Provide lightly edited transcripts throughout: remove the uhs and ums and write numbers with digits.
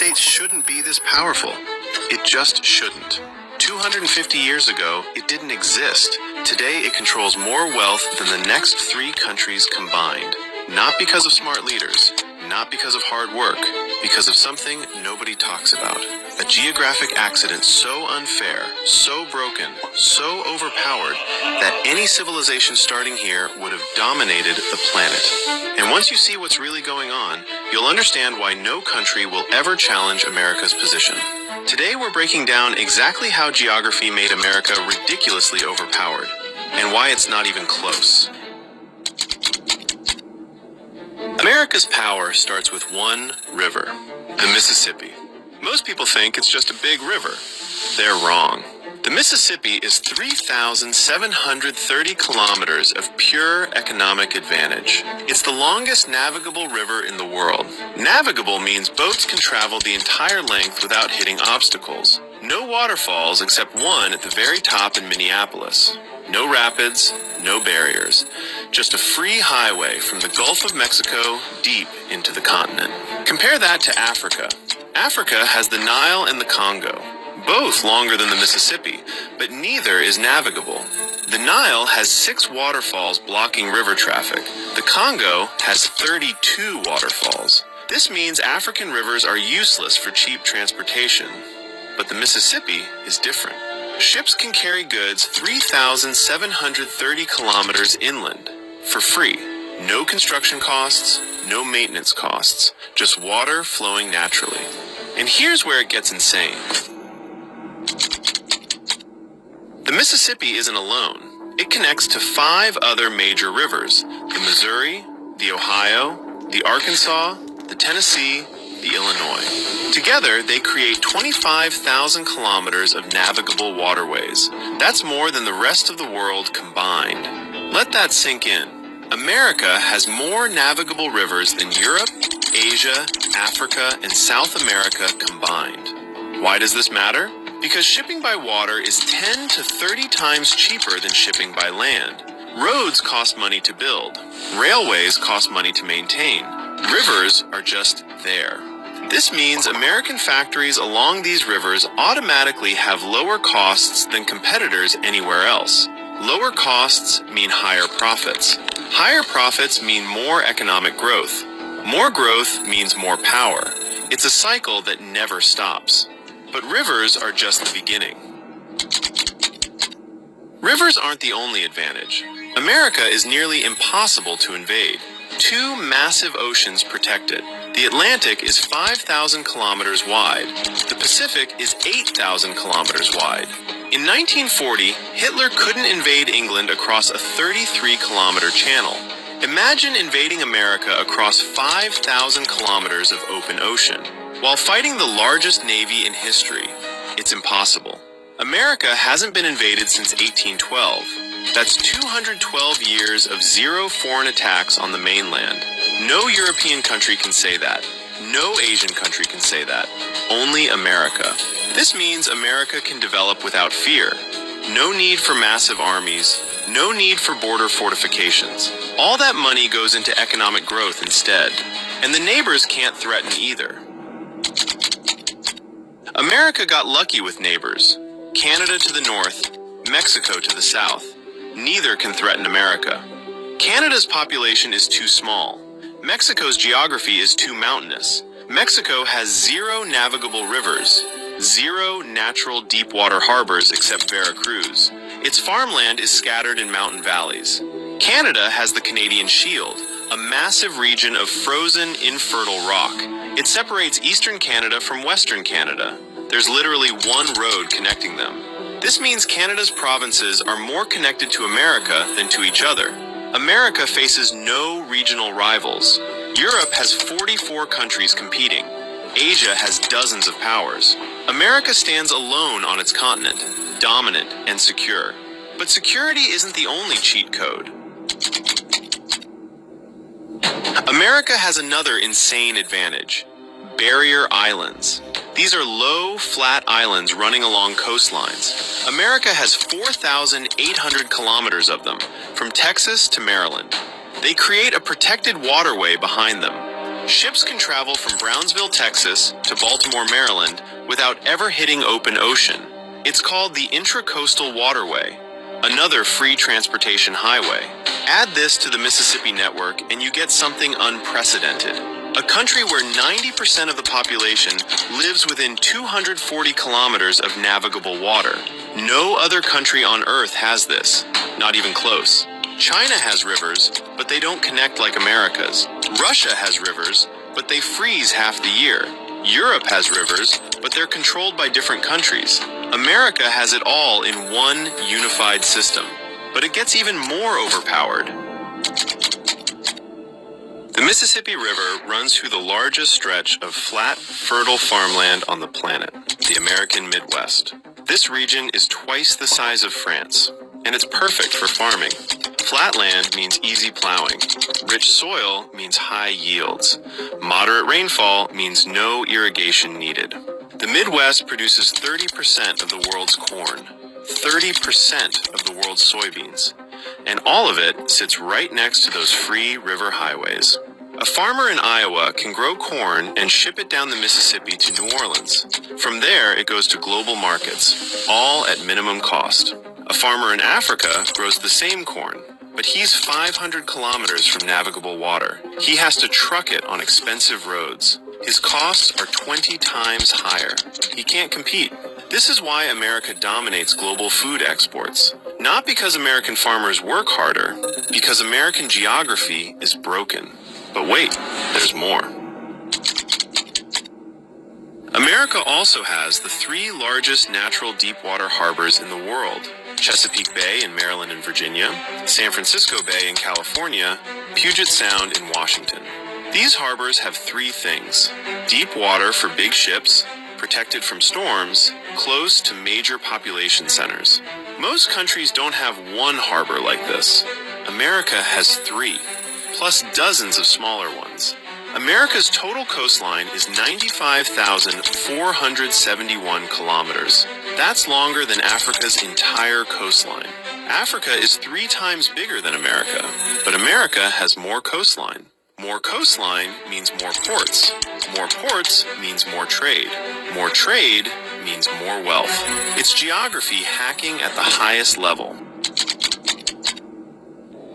States shouldn't be this powerful. It just shouldn't. 250 years ago, it didn't exist. Today, it controls more wealth than the next 3 countries combined. Not because of smart leaders, not because of hard work, because of something nobody talks about. A geographic accident so unfair, so broken, so overpowered, that any civilization starting here would have dominated the planet. And once you see what's really going on, you'll understand why no country will ever challenge America's position. Today we're breaking down exactly how geography made America ridiculously overpowered, and why it's not even close. America's power starts with one river, the Mississippi. Most people think it's just a big river. They're wrong. The Mississippi is 3,730 kilometers of pure economic advantage. It's the longest navigable river in the world. Navigable means boats can travel the entire length without hitting obstacles. No waterfalls except one at the very top in Minneapolis. No rapids, no barriers. Just a free highway from the Gulf of Mexico deep into the continent. Compare that to Africa. Africa has the Nile and the Congo, both longer than the Mississippi, but neither is navigable. The Nile has 6 waterfalls blocking river traffic. The Congo has 32 waterfalls. This means African rivers are useless for cheap transportation. But the Mississippi is different. Ships can carry goods 3,730 kilometers inland for free. No construction costs, no maintenance costs, just water flowing naturally. And here's where it gets insane. The Mississippi isn't alone. It connects to 5 other major rivers: the Missouri, the Ohio, the Arkansas, the Tennessee, the Illinois. Together, they create 25,000 kilometers of navigable waterways. That's more than the rest of the world combined. Let that sink in. America has more navigable rivers than Europe, Asia, Africa, and South America combined. Why does this matter? Because shipping by water is 10 to 30 times cheaper than shipping by land. Roads cost money to build. Railways cost money to maintain. Rivers are just there. This means American factories along these rivers automatically have lower costs than competitors anywhere else. Lower costs mean higher profits. Higher profits mean more economic growth. More growth means more power. It's a cycle that never stops. But rivers are just the beginning. Rivers aren't the only advantage. America is nearly impossible to invade. 2 massive oceans protect it. The Atlantic is 5,000 kilometers wide. The Pacific is 8,000 kilometers wide. In 1940, Hitler couldn't invade England across a 33-kilometer channel. Imagine invading America across 5,000 kilometers of open ocean. While fighting the largest navy in history, it's impossible. America hasn't been invaded since 1812. That's 212 years of 0 foreign attacks on the mainland. No European country can say that. No Asian country can say that. Only America. This means America can develop without fear. No need for massive armies. No need for border fortifications. All that money goes into economic growth instead. And the neighbors can't threaten either. America got lucky with neighbors. Canada to the north, Mexico to the south. Neither can threaten America. Canada's population is too small. Mexico's geography is too mountainous. Mexico has 0 navigable rivers, 0 natural deep water harbors except Veracruz. Its farmland is scattered in mountain valleys. Canada has the Canadian Shield, a massive region of frozen, infertile rock. It separates eastern Canada from western Canada. There's literally one road connecting them. This means Canada's provinces are more connected to America than to each other. America faces no regional rivals. Europe has 44 countries competing. Asia has dozens of powers. America stands alone on its continent, dominant and secure. But security isn't the only cheat code. America has another insane advantage: barrier islands. These are low, flat islands running along coastlines. America has 4,800 kilometers of them, from Texas to Maryland. They create a protected waterway behind them. Ships can travel from Brownsville, Texas to Baltimore, Maryland without ever hitting open ocean. It's called the Intracoastal Waterway, another free transportation highway. Add this to the Mississippi network and you get something unprecedented. A country where 90% of the population lives within 240 kilometers of navigable water. No other country on Earth has this, not even close. China has rivers, but they don't connect like America's. Russia has rivers, but they freeze half the year. Europe has rivers, but they're controlled by different countries. America has it all in one unified system, but it gets even more overpowered. The Mississippi River runs through the largest stretch of flat, fertile farmland on the planet, the American Midwest. This region is twice the size of France, and it's perfect for farming. Flat land means easy plowing. Rich soil means high yields. Moderate rainfall means no irrigation needed. The Midwest produces 30% of the world's corn, 30% of the world's soybeans, and all of it sits right next to those free river highways. A farmer in Iowa can grow corn and ship it down the Mississippi to New Orleans. From there, it goes to global markets, all at minimum cost. A farmer in Africa grows the same corn, but he's 500 kilometers from navigable water. He has to truck it on expensive roads. His costs are 20 times higher. He can't compete. This is why America dominates global food exports. Not because American farmers work harder, because American geography is broken. But wait, there's more. America also has the 3 largest natural deepwater harbors in the world: Chesapeake Bay in Maryland and Virginia, San Francisco Bay in California, Puget Sound in Washington. These harbors have 3 things: deep water for big ships, protected from storms, close to major population centers. Most countries don't have one harbor like this. America has 3, plus dozens of smaller ones. America's total coastline is 95,471 kilometers. That's longer than Africa's entire coastline. Africa is 3 times bigger than America, but America has more coastline. More coastline means more ports. More ports means more trade. More trade means more wealth. It's geography hacking at the highest level.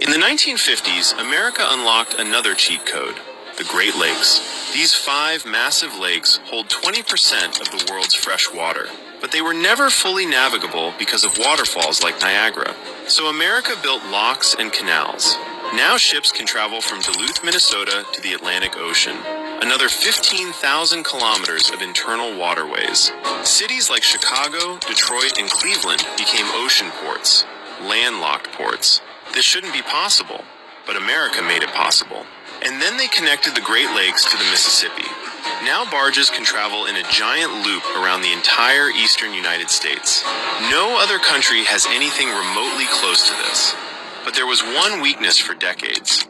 In the 1950s, America unlocked another cheat code: the Great Lakes. These 5 massive lakes hold 20% of the world's fresh water, but they were never fully navigable because of waterfalls like Niagara. So America built locks and canals. Now ships can travel from Duluth, Minnesota to the Atlantic Ocean, another 15,000 kilometers of internal waterways. Cities like Chicago, Detroit, and Cleveland became ocean ports, landlocked ports. This shouldn't be possible, but America made it possible. And then they connected the Great Lakes to the Mississippi. Now barges can travel in a giant loop around the entire eastern United States. No other country has anything remotely close to this. But there was one weakness for decades.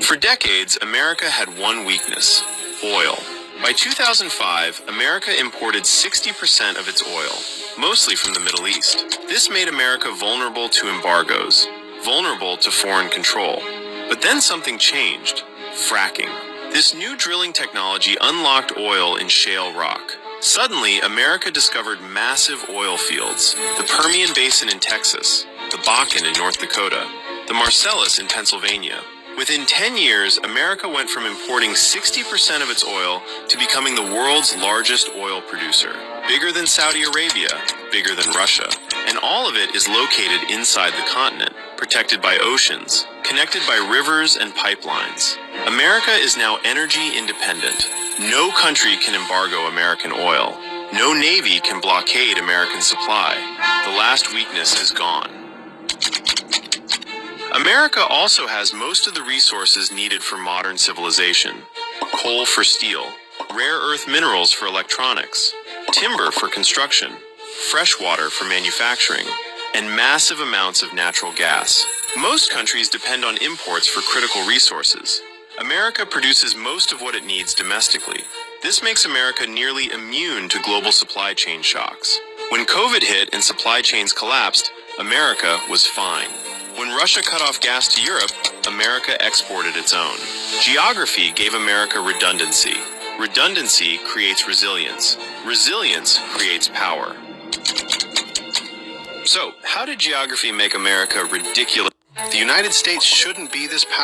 For decades, America had one weakness: oil. By 2005, America imported 60% of its oil, mostly from the Middle East. This made America vulnerable to embargoes, vulnerable to foreign control. But then something changed: fracking. This new drilling technology unlocked oil in shale rock. Suddenly, America discovered massive oil fields: the Permian Basin in Texas, the Bakken in North Dakota, the Marcellus in Pennsylvania. Within 10 years, America went from importing 60% of its oil to becoming the world's largest oil producer. Bigger than Saudi Arabia, bigger than Russia. And all of it is located inside the continent, protected by oceans, connected by rivers and pipelines. America is now energy independent. No country can embargo American oil. No navy can blockade American supply. The last weakness is gone. America also has most of the resources needed for modern civilization: coal for steel, rare earth minerals for electronics, timber for construction, fresh water for manufacturing, and massive amounts of natural gas. Most countries depend on imports for critical resources. America produces most of what it needs domestically. This makes America nearly immune to global supply chain shocks. When COVID hit and supply chains collapsed, America was fine. When Russia cut off gas to Europe, America exported its own. Geography gave America redundancy. Redundancy creates resilience. Resilience creates power. So, how did geography make America ridiculous? The United States shouldn't be this powerful.